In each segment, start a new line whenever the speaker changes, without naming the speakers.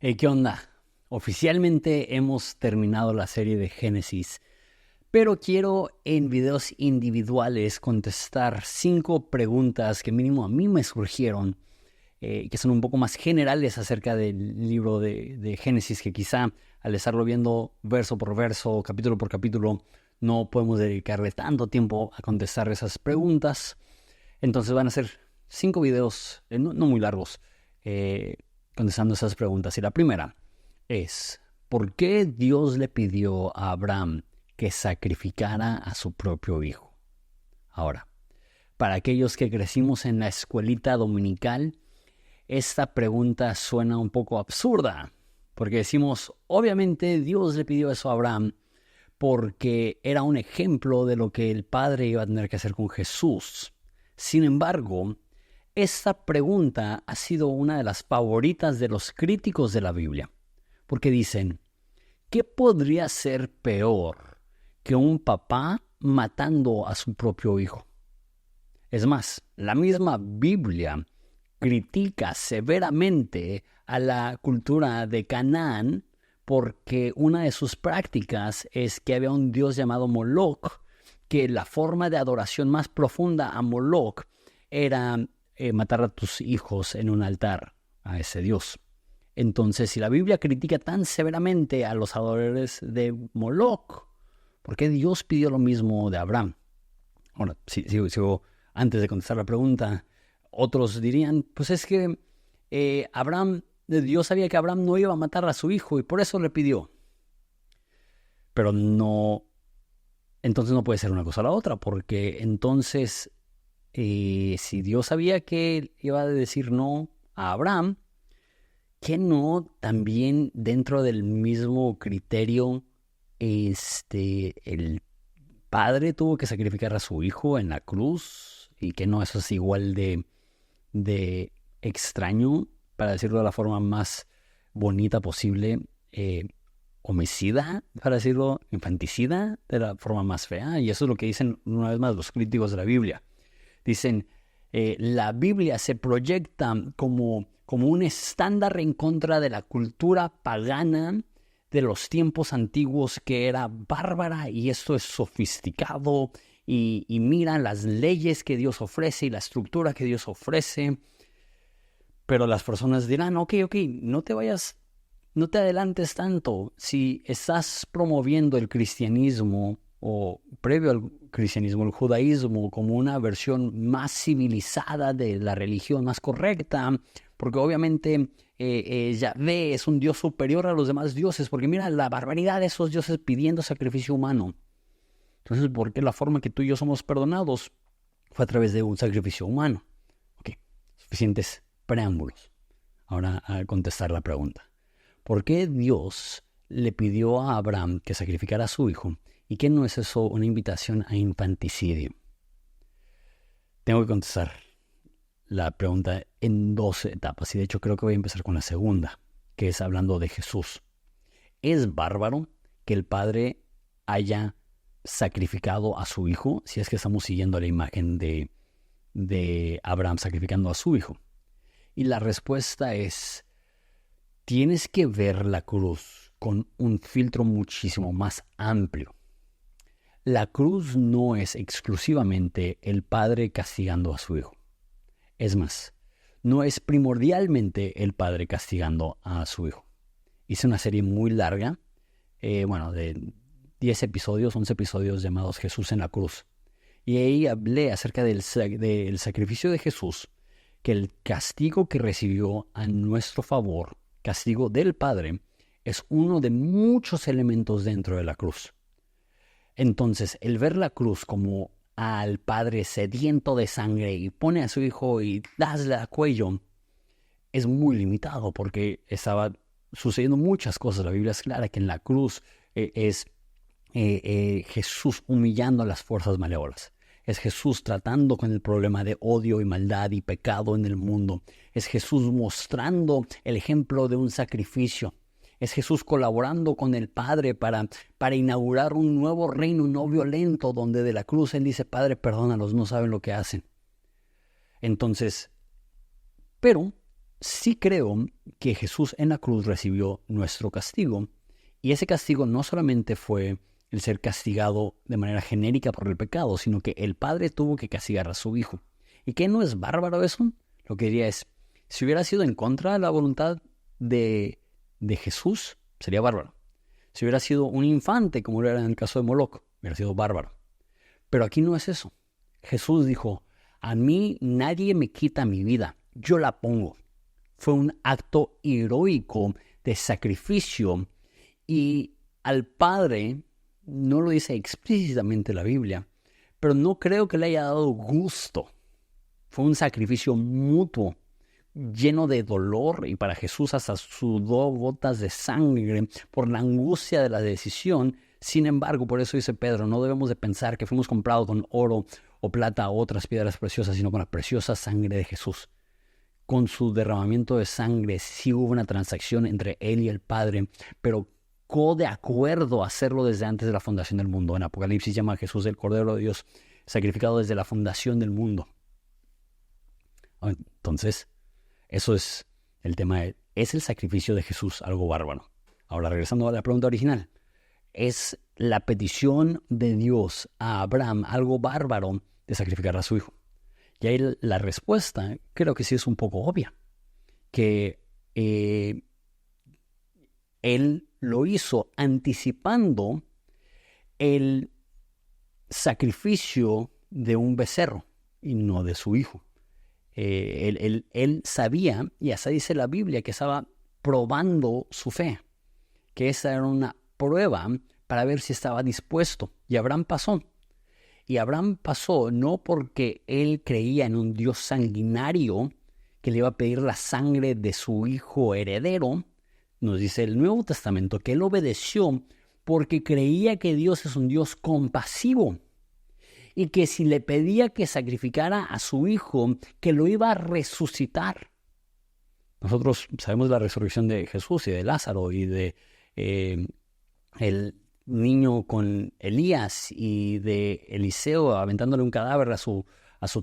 Hey, ¿qué onda? Oficialmente hemos terminado la serie de Génesis, pero quiero en videos individuales contestar 5 preguntas que mínimo a mí me surgieron, que son un poco más generales acerca del libro de Génesis, que quizá al estarlo viendo verso por verso, capítulo por capítulo, no podemos dedicarle tanto tiempo a contestar esas preguntas. Entonces van a ser 5 videos, no muy largos, contestando esas preguntas. Y la primera es, ¿por qué Dios le pidió a Abraham que sacrificara a su propio hijo? Ahora, para aquellos que crecimos en la escuelita dominical, esta pregunta suena un poco absurda, porque decimos, obviamente Dios le pidió eso a Abraham porque era un ejemplo de lo que el Padre iba a tener que hacer con Jesús. Sin embargo, esta pregunta ha sido una de las favoritas de los críticos de la Biblia, porque dicen, ¿qué podría ser peor que un papá matando a su propio hijo? Es más, la misma Biblia critica severamente a la cultura de Canaán porque una de sus prácticas es que había un dios llamado Moloch, que la forma de adoración más profunda a Moloch era matar a tus hijos en un altar a ese dios. Entonces, si la Biblia critica tan severamente a los adoradores de Moloch, ¿por qué Dios pidió lo mismo de Abraham? Ahora, sigo antes de contestar la pregunta, otros dirían, pues es que Dios sabía que Abraham no iba a matar a su hijo y por eso le pidió. Pero no, entonces no puede ser una cosa o la otra, porque entonces, si Dios sabía que iba a decir no a Abraham, ¿qué no también dentro del mismo criterio, el padre tuvo que sacrificar a su hijo en la cruz? Y que no, eso es igual de extraño, para decirlo de la forma más bonita posible, homicida, para decirlo, infanticida, de la forma más fea. Y eso es lo que dicen una vez más los críticos de la Biblia. Dicen, la Biblia se proyecta como un estándar en contra de la cultura pagana de los tiempos antiguos, que era bárbara, y esto es sofisticado, y mira las leyes que Dios ofrece y la estructura que Dios ofrece. Pero las personas dirán, ok, no te adelantes tanto. Si estás promoviendo el cristianismo o previo al cristianismo, el judaísmo, como una versión más civilizada de la religión, más correcta, porque obviamente Yahvé es un Dios superior a los demás dioses, porque mira la barbaridad de esos dioses pidiendo sacrificio humano. Entonces, ¿por qué la forma que tú y yo somos perdonados fue a través de un sacrificio humano? Ok, suficientes preámbulos. Ahora a contestar la pregunta. ¿Por qué Dios le pidió a Abraham que sacrificara a su hijo? ¿Y qué no es eso una invitación a infanticidio? Tengo que contestar la pregunta en 2 etapas, y de hecho creo que voy a empezar con la segunda, que es hablando de Jesús. ¿Es bárbaro que el padre haya sacrificado a su hijo, si es que estamos siguiendo la imagen de Abraham sacrificando a su hijo? Y la respuesta es, tienes que ver la cruz con un filtro muchísimo más amplio. La cruz no es exclusivamente el padre castigando a su hijo. Es más, no es primordialmente el padre castigando a su hijo. Hice una serie muy larga, de 10 episodios, 11 episodios, llamados Jesús en la cruz. Y ahí hablé acerca del sacrificio de Jesús, que el castigo que recibió a nuestro favor, castigo del Padre, es uno de muchos elementos dentro de la cruz. Entonces, el ver la cruz como al Padre sediento de sangre y pone a su hijo y dasle a cuello, es muy limitado, porque estaba sucediendo muchas cosas. La Biblia es clara que en la cruz es Jesús humillando a las fuerzas malévolas. Es Jesús tratando con el problema de odio y maldad y pecado en el mundo. Es Jesús mostrando el ejemplo de un sacrificio. Es Jesús colaborando con el Padre para inaugurar un nuevo reino no violento, donde de la cruz Él dice, Padre, perdónalos, no saben lo que hacen. Entonces, pero sí creo que Jesús en la cruz recibió nuestro castigo, y ese castigo no solamente fue el ser castigado de manera genérica por el pecado, sino que el Padre tuvo que castigar a su Hijo. ¿Y qué no es bárbaro eso? Lo que diría es, si hubiera sido en contra de la voluntad de Jesús, sería bárbaro. Si hubiera sido un infante, como era en el caso de Moloch, hubiera sido bárbaro. Pero aquí no es eso. Jesús dijo, a mí nadie me quita mi vida, yo la pongo. Fue un acto heroico de sacrificio, y al Padre, no lo dice explícitamente la Biblia, pero no creo que le haya dado gusto. Fue un sacrificio mutuo, lleno de dolor, y para Jesús hasta sudó gotas de sangre por la angustia de la decisión. Sin embargo, por eso dice Pedro, no debemos de pensar que fuimos comprados con oro o plata o otras piedras preciosas, sino con la preciosa sangre de Jesús. Con su derramamiento de sangre sí hubo una transacción entre él y el Padre, pero de acuerdo a hacerlo desde antes de la fundación del mundo. En Apocalipsis llama a Jesús el Cordero de Dios, sacrificado desde la fundación del mundo. Entonces, eso es el tema. ¿Es el sacrificio de Jesús algo bárbaro? Ahora, regresando a la pregunta original, ¿es la petición de Dios a Abraham algo bárbaro de sacrificar a su hijo? Y ahí la respuesta creo que sí es un poco obvia, que él lo hizo anticipando el sacrificio de un becerro y no de su hijo. Él sabía, y hasta dice la Biblia, que estaba probando su fe, que esa era una prueba para ver si estaba dispuesto. Y Abraham pasó. Y Abraham pasó no porque él creía en un Dios sanguinario que le iba a pedir la sangre de su hijo heredero. Nos dice el Nuevo Testamento que él obedeció porque creía que Dios es un Dios compasivo, y que si le pedía que sacrificara a su hijo, que lo iba a resucitar. Nosotros sabemos la resurrección de Jesús y de Lázaro y de el niño con Elías y de Eliseo aventándole un cadáver a su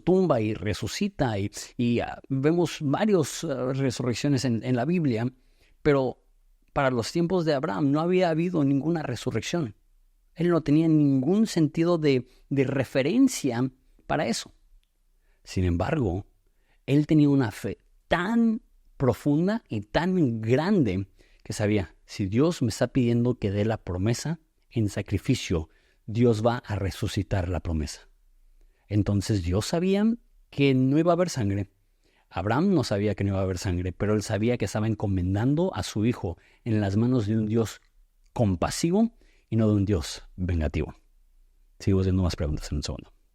tumba y resucita, y vemos varias resurrecciones en la Biblia, pero para los tiempos de Abraham no había habido ninguna resurrección. Él no tenía ningún sentido de referencia para eso. Sin embargo, él tenía una fe tan profunda y tan grande que sabía, si Dios me está pidiendo que dé la promesa en sacrificio, Dios va a resucitar la promesa. Entonces Dios sabía que no iba a haber sangre. Abraham no sabía que no iba a haber sangre, pero él sabía que estaba encomendando a su hijo en las manos de un Dios compasivo y no de un Dios vengativo. Sigo haciendo más preguntas en un segundo.